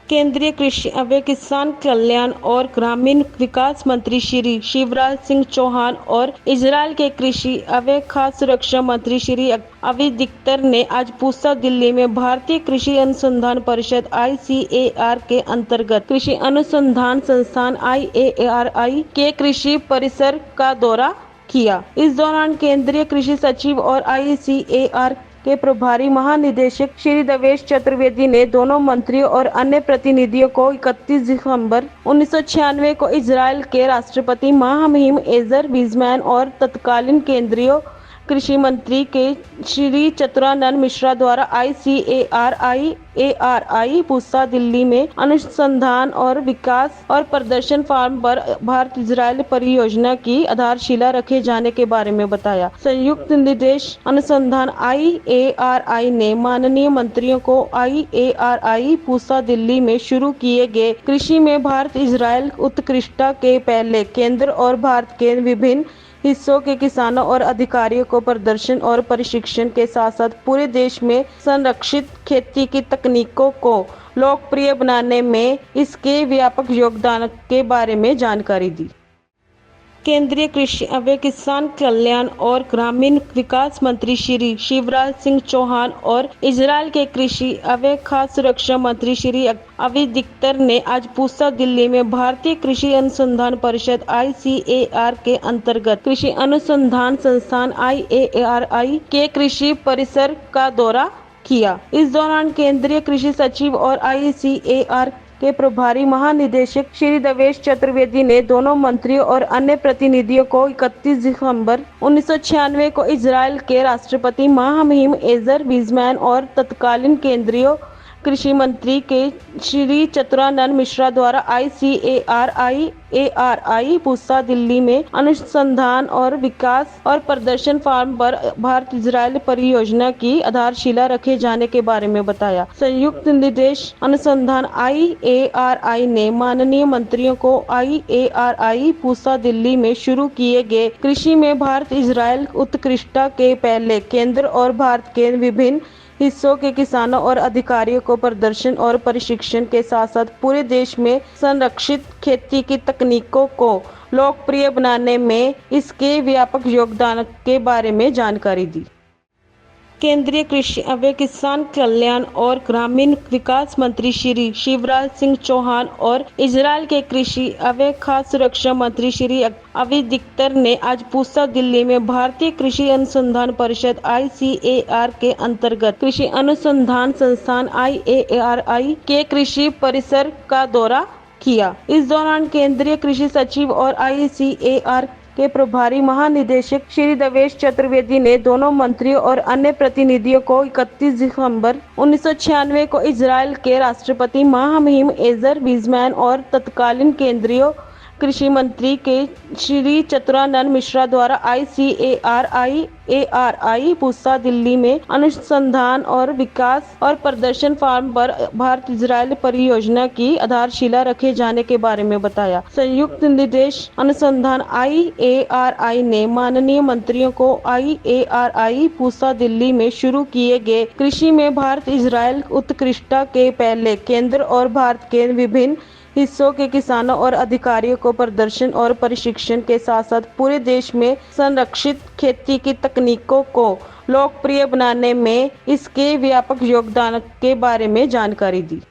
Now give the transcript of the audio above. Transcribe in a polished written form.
केंद्रीय कृषि एवं किसान कल्याण और ग्रामीण विकास मंत्री श्री शिवराज सिंह चौहान और इजरायल के कृषि एवं खाद्य सुरक्षा मंत्री श्री अभी दिक्तर ने आज पूसा दिल्ली में भारतीय कृषि अनुसंधान परिषद ICAR के अंतर्गत कृषि अनुसंधान संस्थान IARI के कृषि परिसर का दौरा किया। इस दौरान केंद्रीय कृषि सचिव और ICAR के प्रभारी महानिदेशक श्री देवेश चतुर्वेदी ने दोनों मंत्रियों और अन्य प्रतिनिधियों को 31 दिसंबर 1996 को इजरायल के राष्ट्रपति महामहिम एजर वीज़मैन और तत्कालीन केंद्रीय कृषि मंत्री के श्री चतुरानंद मिश्रा द्वारा ICAR पूसा दिल्ली में अनुसंधान और विकास और प्रदर्शन फार्म पर भारत इजरायल परियोजना की आधारशिला रखे जाने के बारे में बताया। संयुक्त निदेश अनुसंधान IARI ने माननीय मंत्रियों को IARI पूसा दिल्ली में शुरू किए गए कृषि में भारत इजरायल उत्कृष्टता के पहले केंद्र और भारत के विभिन्न हिस्सों के किसानों और अधिकारियों को प्रदर्शन और प्रशिक्षण के साथ साथ पूरे देश में संरक्षित खेती की तकनीकों को लोकप्रिय बनाने में इसके व्यापक योगदान के बारे में जानकारी दी। केंद्रीय कृषि एवं किसान कल्याण और ग्रामीण विकास मंत्री श्री शिवराज सिंह चौहान और इजरायल के कृषि एवं खाद्य सुरक्षा मंत्री श्री अभी दिक्तर ने आज पूसा दिल्ली में भारतीय कृषि अनुसंधान परिषद ICAR के अंतर्गत कृषि अनुसंधान संस्थान IARI के कृषि परिसर का दौरा किया। इस दौरान केंद्रीय कृषि सचिव और ICAR के प्रभारी महानिदेशक श्री देवेश चतुर्वेदी ने दोनों मंत्रियों और अन्य प्रतिनिधियों को 31 दिसंबर 1996 को इजरायल के राष्ट्रपति महामहिम एजर वीज़मैन और तत्कालीन केंद्रीय कृषि मंत्री के श्री चतुरानंद मिश्रा द्वारा ICAR पूसा दिल्ली में अनुसंधान और विकास और प्रदर्शन फार्म पर भारत इजरायल परियोजना की आधारशिला रखे जाने के बारे में बताया। संयुक्त निदेश अनुसंधान IARI ने माननीय मंत्रियों को IARI पूसा दिल्ली में शुरू किए गए कृषि में भारत इजरायल उत्कृष्टता के पहले केंद्र और भारत के विभिन्न हिस्सों के किसानों और अधिकारियों को प्रदर्शन और प्रशिक्षण के साथ साथ पूरे देश में संरक्षित खेती की तकनीकों को लोकप्रिय बनाने में इसके व्यापक योगदान के बारे में जानकारी दी। केंद्रीय कृषि एवं किसान कल्याण और ग्रामीण विकास मंत्री श्री शिवराज सिंह चौहान और इजरायल के कृषि एवं खाद्य सुरक्षा मंत्री श्री अभी दिक्तर ने आज पूसा दिल्ली में भारतीय कृषि अनुसंधान परिषद ICAR के अंतर्गत कृषि अनुसंधान संस्थान IARI के कृषि परिसर का दौरा किया। इस दौरान केंद्रीय कृषि सचिव और ICAR के प्रभारी महानिदेशक श्री देवेश चतुर्वेदी ने दोनों मंत्रियों और अन्य प्रतिनिधियों को 31 दिसंबर 1996 को इजरायल के राष्ट्रपति महामहिम एजर वीज़मैन और तत्कालीन केंद्रीय कृषि मंत्री के श्री चतुरानंद मिश्रा द्वारा ICAR पूसा दिल्ली में अनुसंधान और विकास और प्रदर्शन फार्म पर भारत इजरायल परियोजना की आधारशिला रखे जाने के बारे में बताया। संयुक्त निदेश अनुसंधान IARI ने माननीय मंत्रियों को IARI पूसा दिल्ली में शुरू किए गए कृषि में भारत इजरायल उत्कृष्टता के पहले केंद्र और भारत के विभिन्न हिस्सों के किसानों और अधिकारियों को प्रदर्शन और प्रशिक्षण के साथ साथ पूरे देश में संरक्षित खेती की तकनीकों को लोकप्रिय बनाने में इसके व्यापक योगदान के बारे में जानकारी दी।